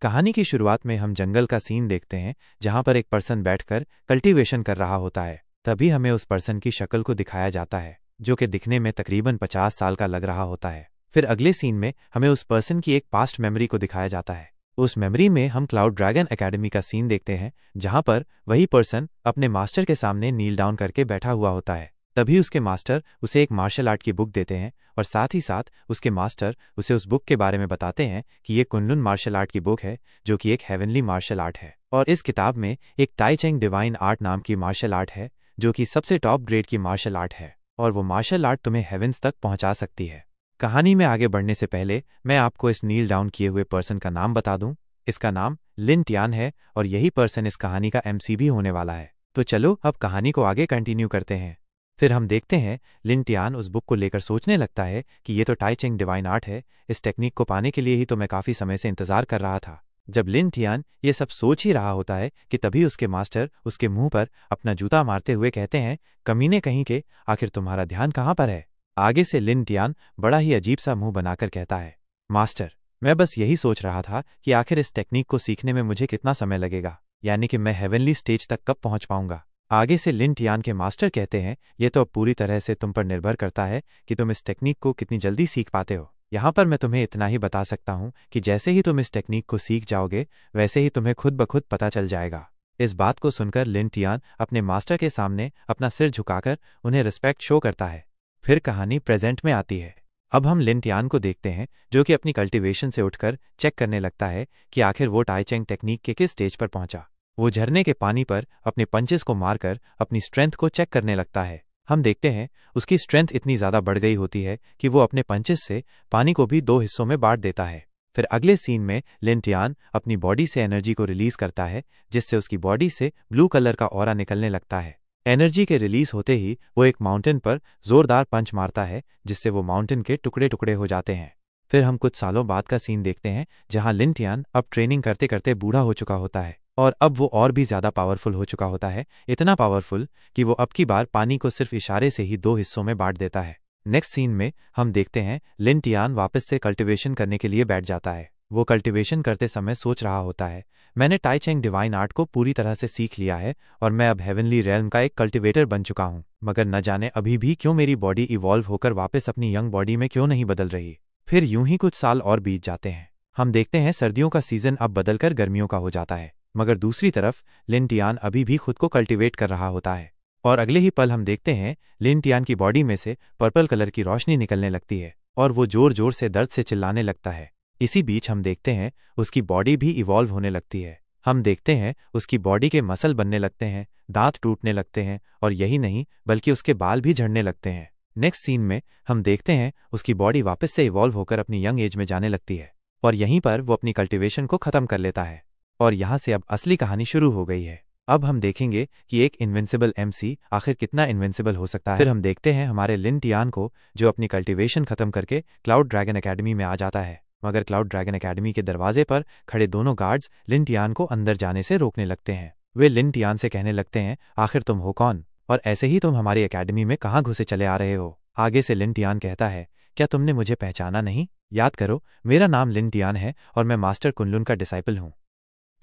कहानी की शुरुआत में हम जंगल का सीन देखते हैं जहां पर एक पर्सन बैठकर कल्टीवेशन कर रहा होता है। तभी हमें उस पर्सन की शक्ल को दिखाया जाता है जो कि दिखने में तकरीबन 50 साल का लग रहा होता है। फिर अगले सीन में हमें उस पर्सन की एक पास्ट मेमोरी को दिखाया जाता है। उस मेमोरी में हम क्लाउड ड्रैगन एकेडमी का सीन देखते हैं जहां पर वही पर्सन अपने मास्टर के सामने नील डाउन करके बैठा हुआ होता है। तभी उसके मास्टर उसे एक मार्शल आर्ट की बुक देते हैं और साथ ही साथ उसके मास्टर उसे उस बुक के बारे में बताते हैं कि ये कुनलुन मार्शल आर्ट की बुक है जो कि एक हेवनली मार्शल आर्ट है और इस किताब में एक टाई चेंग डिवाइन आर्ट नाम की मार्शल आर्ट है जो कि सबसे टॉप ग्रेड की मार्शल आर्ट है और वो मार्शल आर्ट तुम्हें हेवेंस तक पहुंचा सकती है। कहानी में आगे बढ़ने से पहले मैं आपको इस नील डाउन किए हुए पर्सन का नाम बता दूं। इसका नाम लिन टियान है और यही पर्सन इस कहानी का एमसी भी होने वाला है। तो चलो अब कहानी को आगे कंटिन्यू करते हैं। फिर हम देखते हैं लिन टियान उस बुक को लेकर सोचने लगता है कि ये तो टाई चेंग डिवाइन आर्ट है, इस टेक्निक को पाने के लिए ही तो मैं काफ़ी समय से इंतजार कर रहा था। जब लिन टियान ये सब सोच ही रहा होता है कि तभी उसके मास्टर उसके मुंह पर अपना जूता मारते हुए कहते हैं, कमीने कहीं के, आखिर तुम्हारा ध्यान कहाँ पर है। आगे से लिन टियान बड़ा ही अजीब सा मुंह बनाकर कहता है, मास्टर मैं बस यही सोच रहा था कि आखिर इस टेक्निक को सीखने में मुझे कितना समय लगेगा, यानी कि मैं हेवनली स्टेज तक कब पहुंच पाऊंगा। आगे से लिन टियान के मास्टर कहते हैं, ये तो अब पूरी तरह से तुम पर निर्भर करता है कि तुम इस टेक्निक को कितनी जल्दी सीख पाते हो। यहाँ पर मैं तुम्हें इतना ही बता सकता हूँ कि जैसे ही तुम इस टेक्निक को सीख जाओगे वैसे ही तुम्हें खुद ब खुद पता चल जाएगा। इस बात को सुनकर लिन टियान अपने मास्टर के सामने अपना सिर झुकाकर उन्हें रिस्पेक्ट शो करता है। फिर कहानी प्रेजेंट में आती है। अब हम लिन टियान को देखते हैं जो कि अपनी कल्टीवेशन से उठकर चेक करने लगता है कि आखिर वो टाई चेंग टेक्निक के किस स्टेज पर पहुंचा। वो झरने के पानी पर अपने पंचेस को मारकर अपनी स्ट्रेंथ को चेक करने लगता है। हम देखते हैं उसकी स्ट्रेंथ इतनी ज़्यादा बढ़ गई होती है कि वो अपने पंचेस से पानी को भी 2 हिस्सों में बांट देता है। फिर अगले सीन में लिन टियान अपनी बॉडी से एनर्जी को रिलीज करता है जिससे उसकी बॉडी से ब्लू कलर का ऑरा निकलने लगता है। एनर्जी के रिलीज होते ही वो एक माउंटेन पर जोरदार पंच मारता है जिससे वो माउंटेन के टुकड़े टुकड़े हो जाते हैं। फिर हम कुछ सालों बाद का सीन देखते हैं जहां लिन टियान अब ट्रेनिंग करते करते बूढ़ा हो चुका होता है और अब वो और भी ज़्यादा पावरफुल हो चुका होता है, इतना पावरफुल कि वो अब की बार पानी को सिर्फ इशारे से ही 2 हिस्सों में बांट देता है। नेक्स्ट सीन में हम देखते हैं लिन टियान वापस से कल्टीवेशन करने के लिए बैठ जाता है। वो कल्टीवेशन करते समय सोच रहा होता है, मैंने टाई चेंग डिवाइन आर्ट को पूरी तरह से सीख लिया है और मैं अब हेवनली रेल्म का एक कल्टीवेटर बन चुका हूँ, मगर न जाने अभी भी क्यों मेरी बॉडी इवॉल्व होकर वापस अपनी यंग बॉडी में क्यों नहीं बदल रही। फिर यूं ही कुछ साल और बीत जाते हैं। हम देखते हैं सर्दियों का सीजन अब बदलकर गर्मियों का हो जाता है, मगर दूसरी तरफ लिन टियान अभी भी खुद को कल्टीवेट कर रहा होता है और अगले ही पल हम देखते हैं लिन टियान की बॉडी में से पर्पल कलर की रोशनी निकलने लगती है और वो जोर जोर से दर्द से चिल्लाने लगता है। इसी बीच हम देखते हैं उसकी बॉडी भी इवॉल्व होने लगती है। हम देखते हैं उसकी बॉडी के मसल बनने लगते हैं, दांत टूटने लगते हैं और यही नहीं बल्कि उसके बाल भी झड़ने लगते हैं। नेक्स्ट सीन में हम देखते हैं उसकी बॉडी वापस से इवॉल्व होकर अपनी यंग एज में जाने लगती है और यहीं पर वो अपनी कल्टीवेशन को खत्म कर लेता है और यहाँ से अब असली कहानी शुरू हो गई है। अब हम देखेंगे कि एक इनविंसिबल एमसी आखिर कितना इनविंसिबल हो सकता है। फिर हम देखते हैं हमारे लिन टियान को जो अपनी कल्टीवेशन खत्म करके क्लाउड ड्रैगन एकेडमी में आ जाता है, मगर क्लाउड ड्रैगन एकेडमी के दरवाजे पर खड़े दोनों गार्ड्स लिन टियान को अंदर जाने से रोकने लगते हैं। वे लिन टियान से कहने लगते हैं, आखिर तुम हो कौन और ऐसे ही तुम हमारी एकेडमी में कहाँ घुसे चले आ रहे हो। आगे से लिन टियान कहता है, क्या तुमने मुझे पहचाना नहीं? याद करो, मेरा नाम लिन टियान है और मैं मास्टर कुनलुन का डिसाइपल हूँ।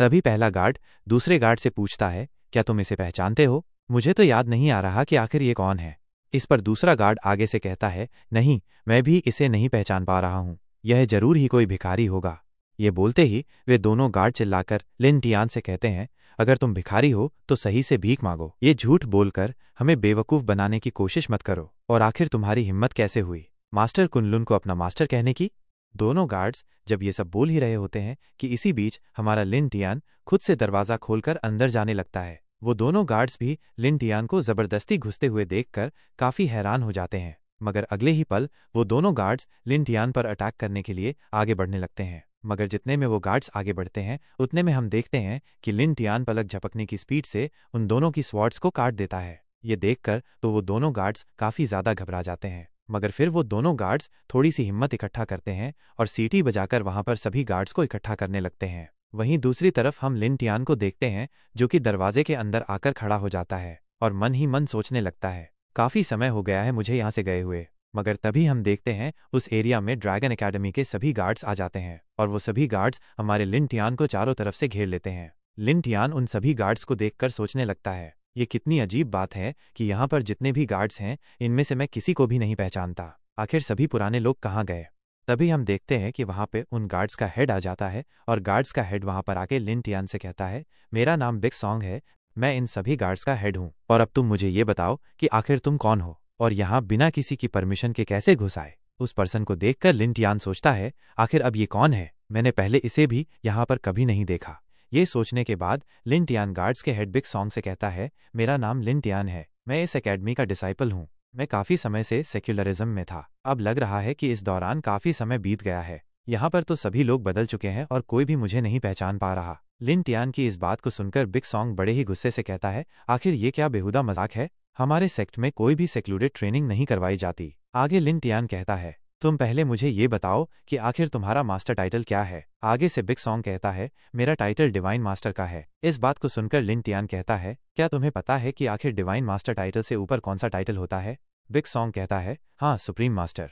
तभी पहला गार्ड दूसरे गार्ड से पूछता है, क्या तुम इसे पहचानते हो? मुझे तो याद नहीं आ रहा कि आखिर ये कौन है। इस पर दूसरा गार्ड आगे से कहता है, नहीं, मैं भी इसे नहीं पहचान पा रहा हूँ, यह जरूर ही कोई भिखारी होगा। ये बोलते ही वे दोनों गार्ड चिल्लाकर लिन टियान से कहते हैं, अगर तुम भिखारी हो तो सही से भीख मांगो, ये झूठ बोलकर हमें बेवकूफ़ बनाने की कोशिश मत करो। और आखिर तुम्हारी हिम्मत कैसे हुई मास्टर कुनलुन को अपना मास्टर कहने की? दोनों गार्ड्स जब ये सब बोल ही रहे होते हैं कि इसी बीच हमारा लिन टियान खुद से दरवाज़ा खोलकर अंदर जाने लगता है। वो दोनों गार्ड्स भी लिन टियान को ज़बरदस्ती घुसते हुए देखकर काफ़ी हैरान हो जाते हैं, मगर अगले ही पल वो दोनों गार्ड्स लिन टियान पर अटैक करने के लिए आगे बढ़ने लगते हैं। मगर जितने में वो गार्ड्स आगे बढ़ते हैं उतने में हम देखते हैं कि लिन टियान पलक झपकने की स्पीड से उन दोनों की स्वॉर्ड्स को काट देता है। ये देखकर तो वो दोनों गार्ड्स काफ़ी ज़्यादा घबरा जाते हैं, मगर फिर वो दोनों गार्ड्स थोड़ी सी हिम्मत इकट्ठा करते हैं और सीटी बजाकर वहां पर सभी गार्ड्स को इकट्ठा करने लगते हैं। वहीं दूसरी तरफ हम लिन टियान को देखते हैं जो कि दरवाजे के अंदर आकर खड़ा हो जाता है और मन ही मन सोचने लगता है, काफ़ी समय हो गया है मुझे यहाँ से गए हुए, मगर तभी हम देखते हैं उस एरिया में ड्रैगन एकेडमी के सभी गार्ड्स आ जाते हैं और वो सभी गार्ड्स हमारे लिन टियान को चारों तरफ से घेर लेते हैं। लिन टियान उन सभी गार्ड्स को देखकर सोचने लगता है, ये कितनी अजीब बात है कि यहाँ पर जितने भी गार्ड्स हैं इनमें से मैं किसी को भी नहीं पहचानता। आखिर सभी पुराने लोग कहाँ गए? तभी हम देखते हैं कि वहाँ पे उन गार्ड्स का हेड आ जाता है और गार्ड्स का हेड वहाँ पर आके लिन टियान से कहता है, मेरा नाम बिग सॉन्ग है, मैं इन सभी गार्ड्स का हेड हूँ और अब तुम मुझे ये बताओ कि आखिर तुम कौन हो और यहाँ बिना किसी की परमिशन के कैसे घुस आए? उस पर्सन को देखकर लिन टियान सोचता है, आखिर अब ये कौन है? मैंने पहले इसे भी यहाँ पर कभी नहीं देखा। ये सोचने के बाद लिन टियान गार्ड्स के हेड बिग सॉन्ग से कहता है, मेरा नाम लिन टियान है, मैं इस एकेडमी का डिसाइपल हूँ। मैं काफ़ी समय से सेक्युलरिज्म में था, अब लग रहा है कि इस दौरान काफ़ी समय बीत गया है। यहाँ पर तो सभी लोग बदल चुके हैं और कोई भी मुझे नहीं पहचान पा रहा। लिन टियान की इस बात को सुनकर बिग सॉन्ग बड़े ही गुस्से से कहता है, आखिर ये क्या बेहुदा मजाक है? हमारे सेक्ट में कोई भी सेक्लूडेड ट्रेनिंग नहीं करवाई जाती। आगे लिन टियान कहता है, तुम पहले मुझे ये बताओ कि आखिर तुम्हारा मास्टर टाइटल क्या है? आगे से बिग सॉन्ग कहता है, मेरा टाइटल डिवाइन मास्टर का है। इस बात को सुनकर लिन टियान कहता है, क्या तुम्हें पता है कि आखिर डिवाइन मास्टर टाइटल से ऊपर कौन सा टाइटल होता है? बिग सॉन्ग कहता है, हाँ, सुप्रीम मास्टर।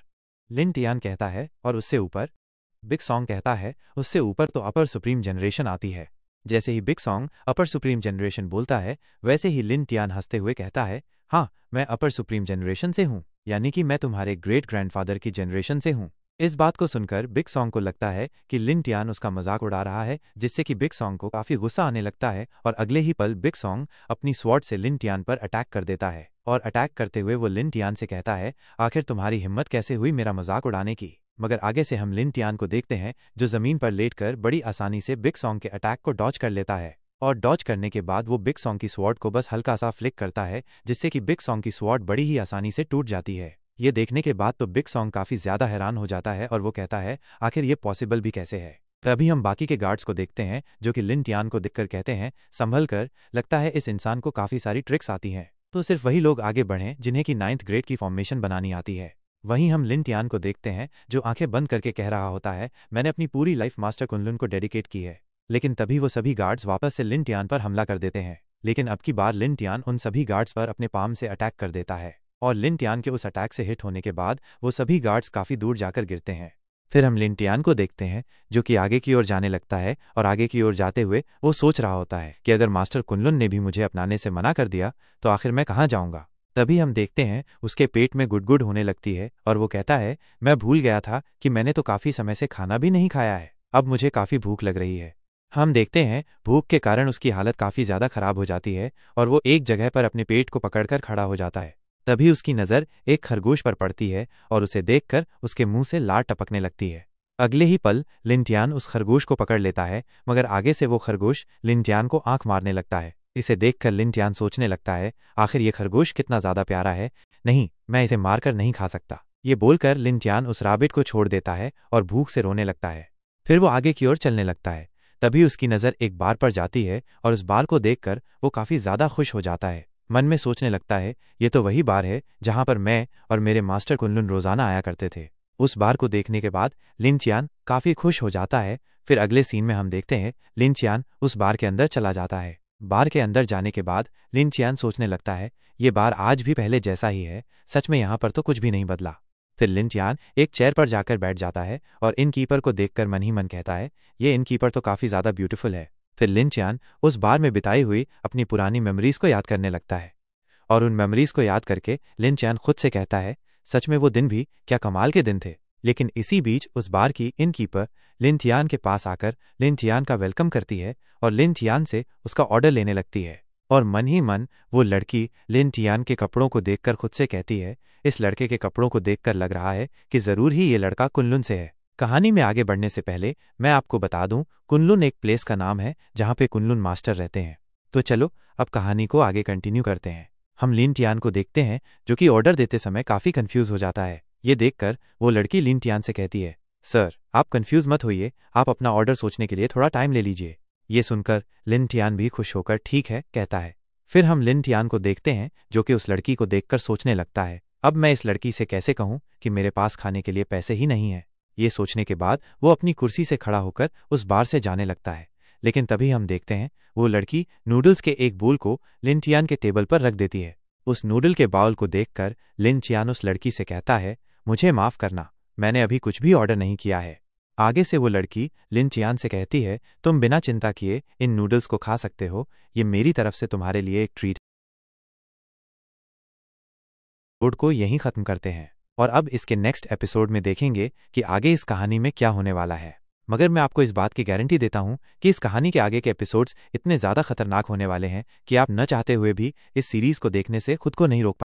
लिन टियान कहता है, और उससे ऊपर? बिग सॉन्ग कहता है, उससे ऊपर तो अपर सुप्रीम जनरेशन आती है। जैसे ही बिग सॉन्ग अपर सुप्रीम जनरेशन बोलता है, वैसे ही लिन टियान हंसते हुए कहता है, हाँ, मैं अपर सुप्रीम जनरेशन से हूँ, यानी कि मैं तुम्हारे ग्रेट ग्रैंडफादर की जनरेशन से हूँ। इस बात को सुनकर बिग सॉन्ग को लगता है कि लिन टियान उसका मजाक उड़ा रहा है, जिससे कि बिग सॉन्ग को काफी गुस्सा आने लगता है और अगले ही पल बिग सॉन्ग अपनी स्वॉर्ड से लिन टियान पर अटैक कर देता है और अटैक करते हुए वो लिन टियान से कहता है, आखिर तुम्हारी हिम्मत कैसे हुई मेरा मजाक उड़ाने की? मगर आगे से हम लिन टियान को देखते हैं जो जमीन पर लेटकर बड़ी आसानी से बिग सॉन्ग के अटैक को डॉज कर लेता है और डॉज करने के बाद वो बिग सॉन्ग की स्वॉर्ड को बस हल्का सा फ्लिक करता है, जिससे कि बिग सॉन्ग की स्वॉर्ड बड़ी ही आसानी से टूट जाती है। ये देखने के बाद तो बिग सॉन्ग काफी ज्यादा हैरान हो जाता है और वो कहता है, आखिर ये पॉसिबल भी कैसे है? तभी हम बाकी के गार्ड्स को देखते हैं जो कि लिन टियान को देखकर कहते हैं, संभल कर, लगता है इस इंसान को काफी सारी ट्रिक्स आती हैं, तो सिर्फ वही लोग आगे बढ़ें जिन्हें कि 9th ग्रेड की फॉर्मेशन बनानी आती है। वहीं हम लिन टियान को देखते हैं जो आंखें बंद करके कह रहा होता है, मैंने अपनी पूरी लाइफ मास्टर कुनलुन को डेडिकेट की है। लेकिन तभी वो सभी गार्ड्स वापस से लिन टियान पर हमला कर देते हैं, लेकिन अब की बार लिन टियान उन सभी गार्ड्स पर अपने पाम से अटैक कर देता है और लिन टियान के उस अटैक से हिट होने के बाद वो सभी गार्ड्स काफी दूर जाकर गिरते हैं। फिर हम लिन टियान को देखते हैं जो कि आगे की ओर जाने लगता है और आगे की ओर जाते हुए वो सोच रहा होता है कि अगर मास्टर कुनलुन ने भी मुझे अपनाने से मना कर दिया तो आखिर मैं कहाँ जाऊँगा। तभी हम देखते हैं उसके पेट में गुडगुड होने लगती है और वो कहता है, मैं भूल गया था कि मैंने तो काफी समय से खाना भी नहीं खाया है, अब मुझे काफी भूख लग रही है। हम देखते हैं भूख के कारण उसकी हालत काफी ज्यादा खराब हो जाती है और वो एक जगह पर अपने पेट को पकड़कर खड़ा हो जाता है। तभी उसकी नजर एक खरगोश पर पड़ती है और उसे देखकर उसके मुंह से लार टपकने लगती है। अगले ही पल लिन टियान उस खरगोश को पकड़ लेता है, मगर आगे से वो खरगोश लिन टियान को आंख मारने लगता है। इसे देखकर लिन टियान सोचने लगता है, आखिर ये खरगोश कितना ज्यादा प्यारा है, नहीं, मैं इसे मारकर नहीं खा सकता। ये बोलकर लिन टियान उस राबिट को छोड़ देता है और भूख से रोने लगता है। फिर वो आगे की ओर चलने लगता है। तभी उसकी नज़र एक बार पर जाती है और उस बार को देखकर वो काफी ज्यादा खुश हो जाता है। मन में सोचने लगता है, ये तो वही बार है जहां पर मैं और मेरे मास्टर कुनलुन रोजाना आया करते थे। उस बार को देखने के बाद लिन टियान काफी खुश हो जाता है। फिर अगले सीन में हम देखते हैं लिन टियान उस बार के अंदर चला जाता है। बार के अंदर जाने के बाद लिन टियान सोचने लगता है, ये बार आज भी पहले जैसा ही है, सच में यहाँ पर तो कुछ भी नहीं बदला। फिर लिन टियान एक चेयर पर जाकर बैठ जाता है और इनकीपर को देखकर मन ही मन कहता है, ये इनकीपर तो काफी ज्यादा ब्यूटीफुल है। फिर लिन टियान उस बार में बिताई हुई अपनी पुरानी मेमोरीज को याद करने लगता है और उन मेमोरीज को याद करके लिन टियान खुद से कहता है, सच में वो दिन भी क्या कमाल के दिन थे। लेकिन इसी बीच उस बार की इनकीपर लिन टियान के पास आकर लिन टियान का वेलकम करती है और लिन टियान से उसका ऑर्डर लेने लगती है और मन ही मन वो लड़की लिन टियान के कपड़ों को देखकर खुद से कहती है, इस लड़के के कपड़ों को देखकर लग रहा है कि जरूर ही ये लड़का कुनलुन से है। कहानी में आगे बढ़ने से पहले मैं आपको बता दूं, कुनलुन एक प्लेस का नाम है जहां पे कुनलुन मास्टर रहते हैं। तो चलो अब कहानी को आगे कंटिन्यू करते हैं। हम लिन टियान को देखते हैं जो कि ऑर्डर देते समय काफी कंफ्यूज हो जाता है। ये देखकर वो लड़की लिन टियान से कहती है, सर आप कंफ्यूज मत होइए, आप अपना ऑर्डर सोचने के लिए थोड़ा टाइम ले लीजिए। ये सुनकर लिन टियान भी खुश होकर ठीक है कहता है। फिर हम लिन टियान को देखते हैं जो कि उस लड़की को देखकर सोचने लगता है, अब मैं इस लड़की से कैसे कहूं कि मेरे पास खाने के लिए पैसे ही नहीं है। ये सोचने के बाद वो अपनी कुर्सी से खड़ा होकर उस बार से जाने लगता है। लेकिन तभी हम देखते हैं वो लड़की नूडल्स के एक बोल को लिन टियान के टेबल पर रख देती है। उस नूडल के बाउल को देखकर लिन टियान उस लड़की से कहता है, मुझे माफ़ करना, मैंने अभी कुछ भी ऑर्डर नहीं किया है। आगे से वो लड़की लिन चियान से कहती है, तुम बिना चिंता किए इन नूडल्स को खा सकते हो, ये मेरी तरफ से तुम्हारे लिए एक ट्रीट। एपिसोड को यहीं ख़त्म करते हैं और अब इसके नेक्स्ट एपिसोड में देखेंगे कि आगे इस कहानी में क्या होने वाला है। मगर मैं आपको इस बात की गारंटी देता हूं कि इस कहानी के आगे के एपिसोड्स इतने ज़्यादा खतरनाक होने वाले हैं कि आप न चाहते हुए भी इस सीरीज़ को देखने से खुद को नहीं रोक पाएंगे।